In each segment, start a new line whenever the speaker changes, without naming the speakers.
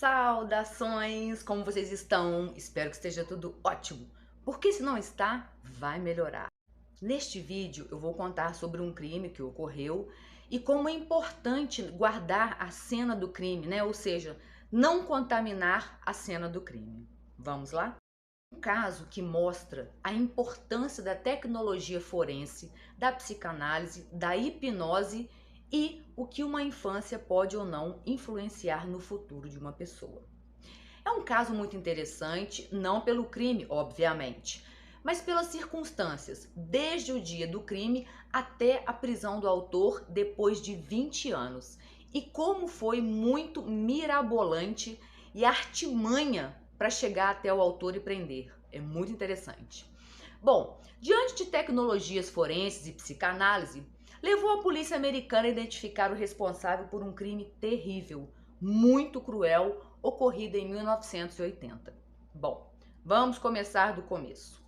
Saudações! Como vocês estão? Espero que esteja tudo ótimo, porque se não está, vai melhorar. Neste vídeo eu vou contar sobre um crime que ocorreu e como é importante guardar a cena do crime, né? Ou seja, não contaminar a cena do crime. Vamos lá? Um caso que mostra a importância da tecnologia forense, da psicanálise, da hipnose e o que uma infância pode ou não influenciar no futuro de uma pessoa. É um caso muito interessante, não pelo crime, obviamente, mas pelas circunstâncias, desde o dia do crime até a prisão do autor depois de 20 anos. E como foi muito mirabolante e artimanha para chegar até o autor e prender. É muito interessante. Bom, diante de tecnologias forenses e psicanálise, levou a polícia americana a identificar o responsável por um crime terrível, muito cruel, ocorrido em 1980. Bom, vamos começar do começo.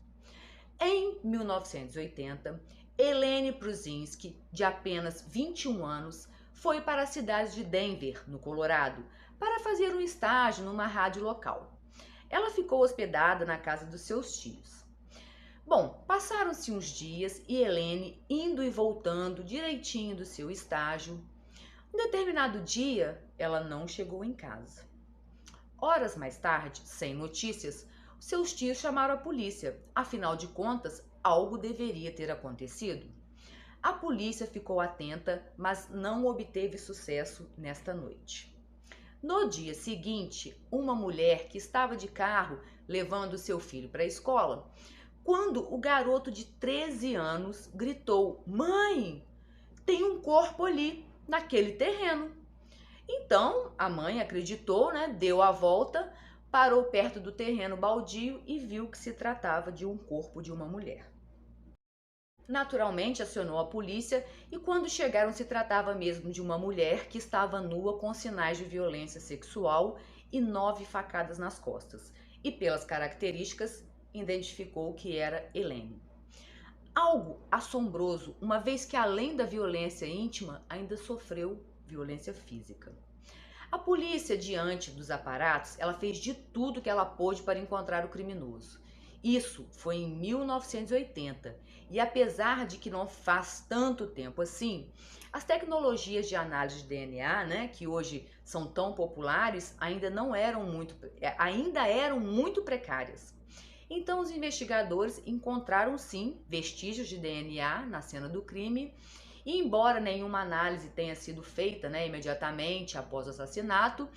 Em 1980, Helene Prusinski, de apenas 21 anos, foi para a cidade de Denver, no Colorado, para fazer um estágio numa rádio local. Ela ficou hospedada na casa dos seus tios. Bom, passaram-se uns dias e Helene, indo e voltando direitinho do seu estágio, um determinado dia ela não chegou em casa. Horas mais tarde, sem notícias, seus tios chamaram a polícia. Afinal de contas, algo deveria ter acontecido. A polícia ficou atenta, mas não obteve sucesso nesta noite. No dia seguinte, uma mulher que estava de carro levando seu filho para a escola, quando o garoto de 13 anos gritou: "Mãe, tem um corpo ali, naquele terreno". Então a mãe acreditou, né? Deu a volta, parou perto do terreno baldio e viu que se tratava de um corpo de uma mulher. Naturalmente acionou a polícia e quando chegaram se tratava mesmo de uma mulher que estava nua com sinais de violência sexual e 9 facadas nas costas. E pelas características identificou que era Helene. Algo assombroso, uma vez que além da violência íntima, ainda sofreu violência física. A polícia, diante dos aparatos, ela fez de tudo que ela pôde para encontrar o criminoso. Isso foi em 1980 e apesar de que não faz tanto tempo assim, as tecnologias de análise de DNA, né, que hoje são tão populares, ainda eram muito precárias. Então os investigadores encontraram sim vestígios de DNA na cena do crime e embora nenhuma análise tenha sido feita, né, imediatamente após o assassinato,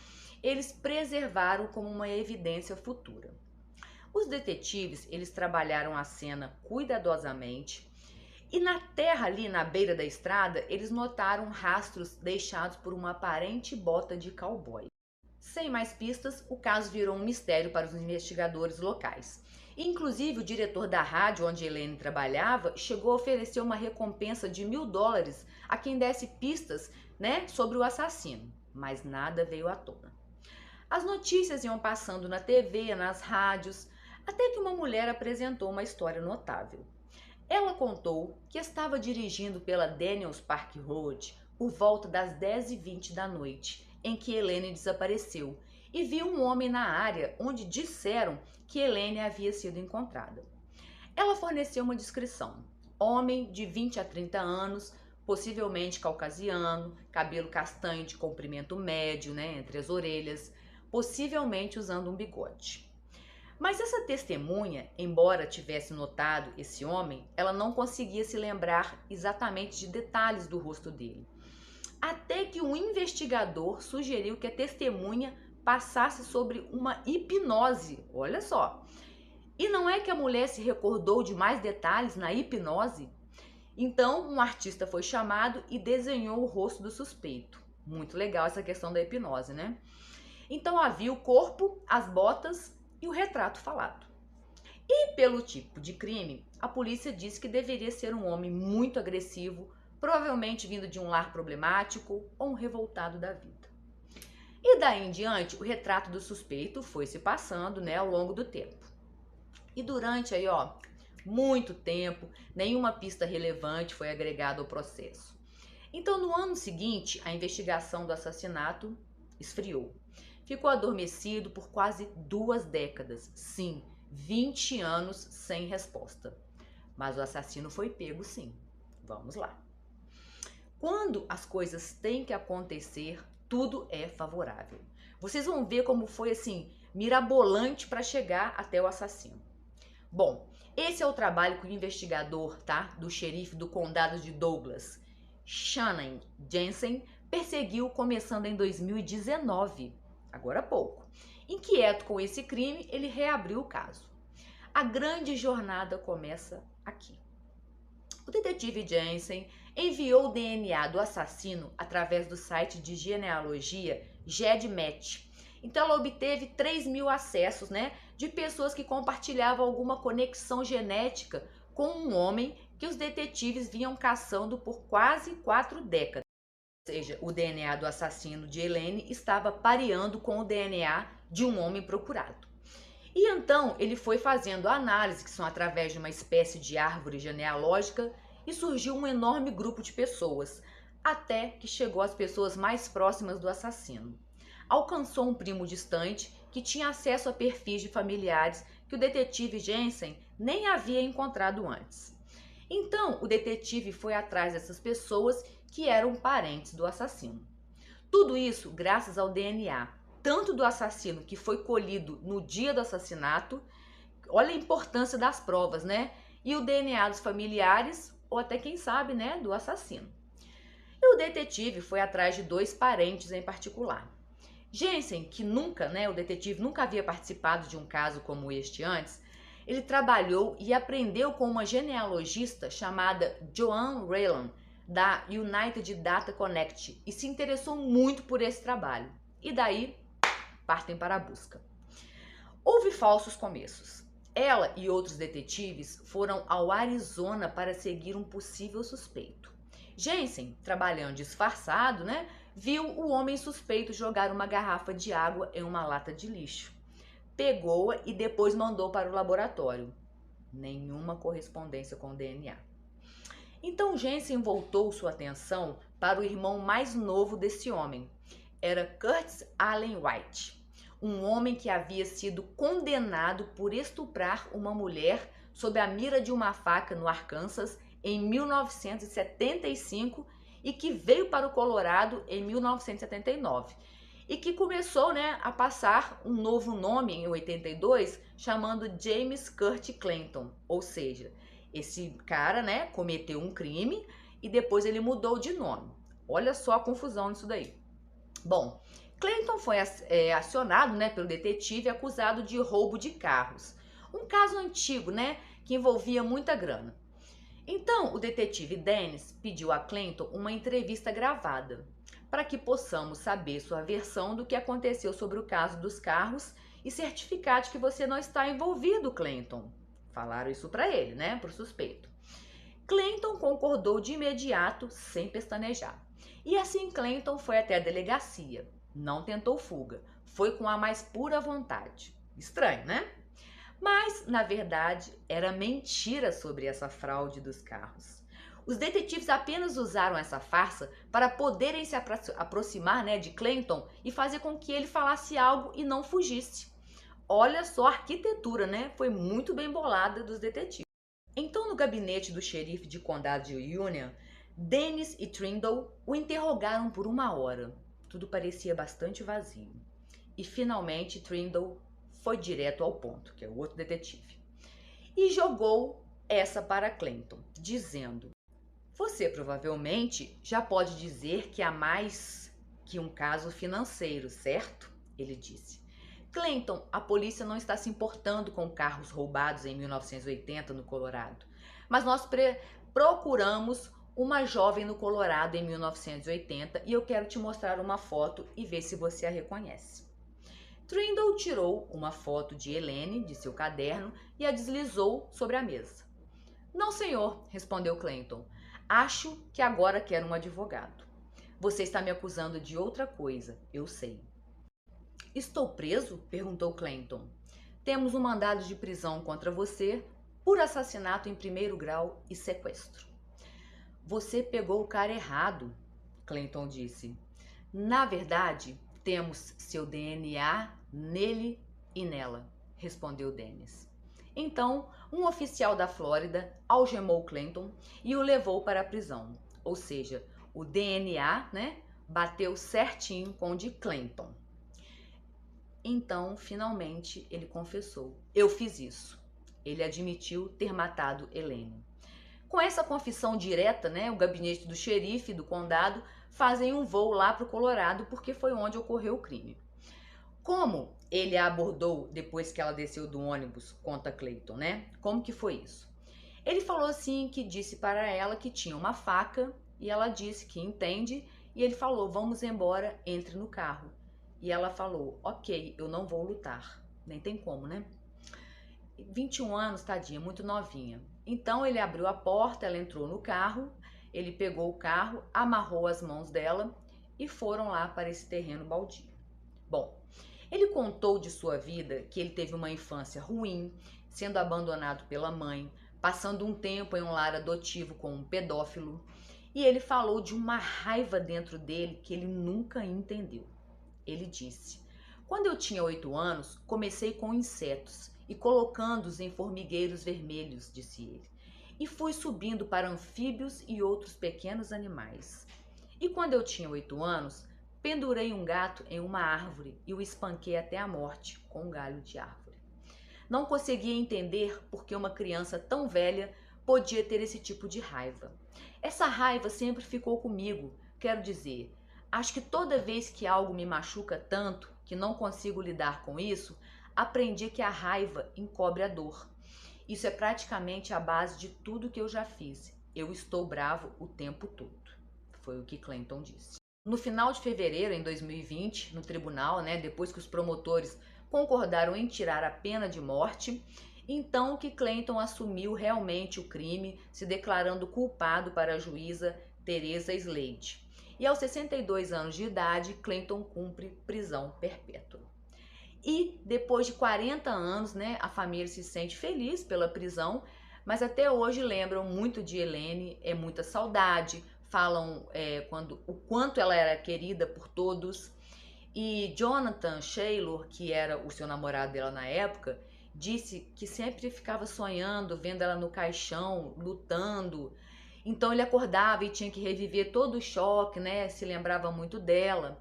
eles preservaram como uma evidência futura. Os detetives, eles trabalharam a cena cuidadosamente e na terra ali na beira da estrada, eles notaram rastros deixados por uma aparente bota de cowboy. Sem mais pistas, o caso virou um mistério para os investigadores locais. Inclusive, o diretor da rádio onde Helene trabalhava chegou a oferecer uma recompensa de $1000 a quem desse pistas, né, sobre o assassino, mas nada veio à tona. As notícias iam passando na TV, nas rádios, até que uma mulher apresentou uma história notável. Ela contou que estava dirigindo pela Daniels Park Road por volta das 10h20 da noite, em que Helene desapareceu, e viu um homem na área onde disseram que Helene havia sido encontrada. Ela forneceu uma descrição: homem de 20 a 30 anos, possivelmente caucasiano, cabelo castanho de comprimento médio, né, entre as orelhas, possivelmente usando um bigode. Mas essa testemunha, embora tivesse notado esse homem, ela não conseguia se lembrar exatamente de detalhes do rosto dele. Até que um investigador sugeriu que a testemunha passasse sobre uma hipnose, olha só. E não é que a mulher se recordou de mais detalhes na hipnose? Então, um artista foi chamado e desenhou o rosto do suspeito. Muito legal essa questão da hipnose, né? Então havia o corpo, as botas e o retrato falado. E pelo tipo de crime, a polícia disse que deveria ser um homem muito agressivo, provavelmente vindo de um lar problemático ou um revoltado da vida. E daí em diante, o retrato do suspeito foi se passando, né, ao longo do tempo. E durante aí, muito tempo, nenhuma pista relevante foi agregada ao processo. Então, no ano seguinte, a investigação do assassinato esfriou. ficou adormecido por quase 2 décadas. Sim, 20 anos sem resposta. Mas o assassino foi pego, sim. Vamos lá. Quando as coisas têm que acontecer, tudo é favorável. Vocês vão ver como foi assim, mirabolante para chegar até o assassino. Bom, esse é o trabalho que o investigador, tá, do xerife do condado de Douglas, Shannon Jensen, perseguiu começando em 2019, agora há pouco. Inquieto com esse crime, ele reabriu o caso. A grande jornada começa aqui. O detetive Jensen enviou o DNA do assassino através do site de genealogia GEDmatch. Então ela obteve 3.000 acessos, né, de pessoas que compartilhavam alguma conexão genética com um homem que os detetives vinham caçando por quase 4 décadas. Ou seja, o DNA do assassino de Elaine estava pareando com o DNA de um homem procurado. E então ele foi fazendo análises, que são através de uma espécie de árvore genealógica, e surgiu um enorme grupo de pessoas, até que chegou às pessoas mais próximas do assassino. Alcançou um primo distante que tinha acesso a perfis de familiares que o detetive Jensen nem havia encontrado antes. Então o detetive foi atrás dessas pessoas que eram parentes do assassino. Tudo isso graças ao DNA, tanto do assassino que foi colhido no dia do assassinato, olha a importância das provas, né? E o DNA dos familiares, ou até quem sabe, né, do assassino. E o detetive foi atrás de 2 parentes em particular. Jensen, que nunca, né, o detetive nunca havia participado de um caso como este antes, ele trabalhou e aprendeu com uma genealogista chamada Joanne Raylan, da United Data Connect, e se interessou muito por esse trabalho. E daí, partem para a busca. Houve falsos começos. Ela e outros detetives foram ao Arizona para seguir um possível suspeito. Jensen, trabalhando disfarçado, né, viu o homem suspeito jogar uma garrafa de água em uma lata de lixo. Pegou-a e depois mandou para o laboratório. Nenhuma correspondência com o DNA. Então Jensen voltou sua atenção para o irmão mais novo desse homem. Era Curtis Allen White, um homem que havia sido condenado por estuprar uma mulher sob a mira de uma faca no Arkansas em 1975 e que veio para o Colorado em 1979 e que começou, né, a passar um novo nome em 82, chamando James Kurt Clayton, ou seja, esse cara, né, cometeu um crime e depois ele mudou de nome. Olha só a confusão nisso daí. Bom, Clayton foi acionado, né, pelo detetive acusado de roubo de carros. Um caso antigo, né, que envolvia muita grana. Então, o detetive Dennis pediu a Clayton uma entrevista gravada para que possamos saber sua versão do que aconteceu sobre o caso dos carros e certificar de que você não está envolvido, Clayton. Falaram isso para ele, né, para o suspeito. Clayton concordou de imediato, sem pestanejar. E assim Clayton foi até a delegacia. Não tentou fuga, foi com a mais pura vontade. Estranho, né? Mas, na verdade, era mentira sobre essa fraude dos carros. Os detetives apenas usaram essa farsa para poderem se aproximar, né, de Clayton e fazer com que ele falasse algo e não fugisse. Olha só a arquitetura, né? Foi muito bem bolada dos detetives. Então, no gabinete do xerife de condado de Union, Dennis e Trindle o interrogaram por 1 hora. Tudo parecia bastante vazio. E finalmente Trindle foi direto ao ponto, que é o outro detetive, e jogou essa para Clayton, dizendo: você provavelmente já pode dizer que há mais que um caso financeiro, certo? Ele disse. Clayton, a polícia não está se importando com carros roubados em 1980 no Colorado, mas nós procuramos uma jovem no Colorado em 1980 e eu quero te mostrar uma foto e ver se você a reconhece. Trindle tirou uma foto de Elaine de seu caderno e a deslizou sobre a mesa. Não, senhor, respondeu Clayton. Acho que agora quero um advogado. Você está me acusando de outra coisa, eu sei. Estou preso? Perguntou Clayton. Temos um mandado de prisão contra você por assassinato em 1º grau e sequestro. Você pegou o cara errado, Clayton disse. Na verdade, temos seu DNA nele e nela, respondeu Dennis. Então, um oficial da Flórida algemou Clayton e o levou para a prisão. Ou seja, o DNA, né, bateu certinho com o de Clayton. Então, finalmente, ele confessou. Eu fiz isso. Ele admitiu ter matado Elaine. Com essa confissão direta, né, o gabinete do xerife do condado fazem um voo lá para o Colorado, porque foi onde ocorreu o crime. Como ele a abordou depois que ela desceu do ônibus, conta Clayton, né? Como que foi isso? Ele falou assim que disse para ela que tinha uma faca e ela disse que entende e ele falou, vamos embora, entre no carro. E ela falou, ok, eu não vou lutar. Nem tem como, né? 21 anos, tadinha, muito novinha. Então ele abriu a porta, ela entrou no carro, ele pegou o carro, amarrou as mãos dela e foram lá para esse terreno baldio. Bom, ele contou de sua vida que ele teve uma infância ruim, sendo abandonado pela mãe, passando um tempo em um lar adotivo com um pedófilo, e ele falou de uma raiva dentro dele que ele nunca entendeu. Ele disse, quando eu tinha 8 anos, comecei com insetos e colocando-os em formigueiros vermelhos, disse ele, e fui subindo para anfíbios e outros pequenos animais. E quando eu tinha 8 anos, pendurei um gato em uma árvore e o espanquei até a morte com um galho de árvore. Não conseguia entender por que uma criança tão velha podia ter esse tipo de raiva. Essa raiva sempre ficou comigo, quero dizer, acho que toda vez que algo me machuca tanto que não consigo lidar com isso, aprendi que a raiva encobre a dor. Isso é praticamente a base de tudo que eu já fiz. Eu estou bravo o tempo todo. Foi o que Clayton disse. No final de fevereiro, em 2020, no tribunal, né, depois que os promotores concordaram em tirar a pena de morte, então que Clayton assumiu realmente o crime, se declarando culpado para a juíza Teresa Slade. E aos 62 anos de idade, Clayton cumpre prisão perpétua. E depois de 40 anos, né, a família se sente feliz pela prisão, mas até hoje lembram muito de Elaine, é muita saudade, falam o quanto ela era querida por todos. E Jonathan Shaylor, que era o seu namorado dela na época, disse que sempre ficava sonhando, vendo ela no caixão, lutando. Então ele acordava e tinha que reviver todo o choque, né? Se lembrava muito dela.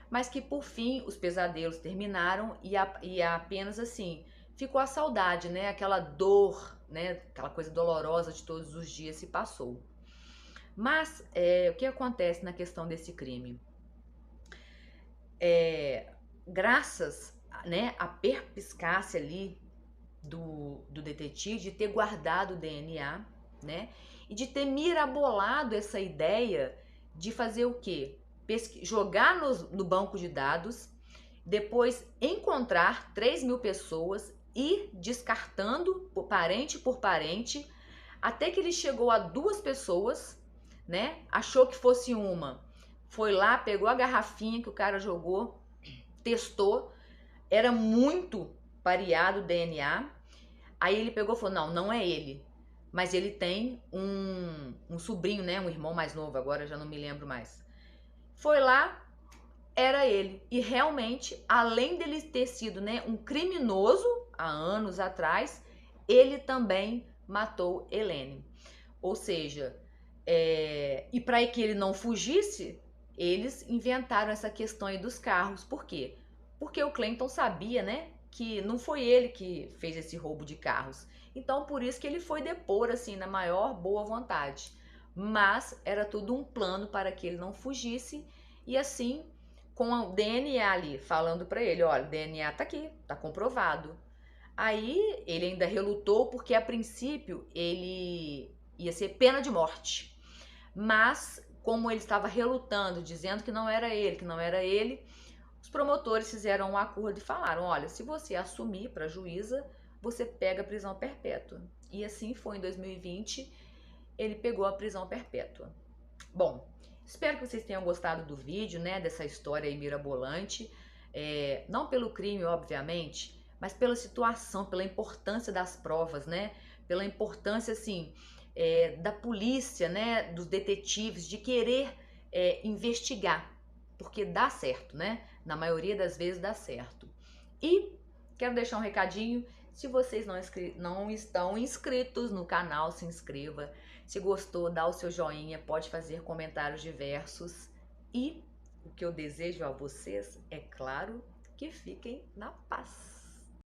Mas que por fim os pesadelos terminaram e apenas assim ficou a saudade, né? Aquela dor, né? Aquela coisa dolorosa de todos os dias se passou. Mas o que acontece na questão desse crime? Graças, né, à perspicácia ali do detetive de ter guardado o DNA, né, e de ter mirabolado essa ideia de fazer o quê? Jogar no banco de dados, depois encontrar 3.000 pessoas e descartando por parente, até que ele chegou a 2 pessoas, né? Achou que fosse uma, foi lá, pegou a garrafinha que o cara jogou, testou, era muito pareado o DNA. Aí ele pegou e falou, não, não é ele, mas ele tem um sobrinho, né? Um irmão mais novo, agora já não me lembro mais. Foi lá, era ele. E realmente, além dele ter sido, né, um criminoso há anos atrás, ele também matou Elaine. Ou seja, e para que ele não fugisse, eles inventaram essa questão aí dos carros. Por quê? Porque o Clayton sabia, né, que não foi ele que fez esse roubo de carros. Então, por isso que ele foi depor, assim, na maior boa vontade. Mas era tudo um plano para que ele não fugisse. E assim, com o DNA ali, falando para ele, olha, o DNA tá aqui, tá comprovado. Aí, ele ainda relutou, porque a princípio, ele ia ser pena de morte. Mas, como ele estava relutando, dizendo que não era ele, os promotores fizeram um acordo e falaram, olha, se você assumir para a juíza, você pega a prisão perpétua. E assim foi em 2020, ele pegou a prisão perpétua. Bom, espero que vocês tenham gostado do vídeo, né, dessa história aí mirabolante. Não pelo crime, obviamente, mas pela situação, pela importância das provas, né, pela importância, assim, da polícia, né, dos detetives, de querer investigar, porque dá certo, né? Na maioria das vezes dá certo. E quero deixar um recadinho, se vocês não estão inscritos no canal, se inscreva. Se gostou, dá o seu joinha, pode fazer comentários diversos. E o que eu desejo a vocês é, claro, que fiquem na paz.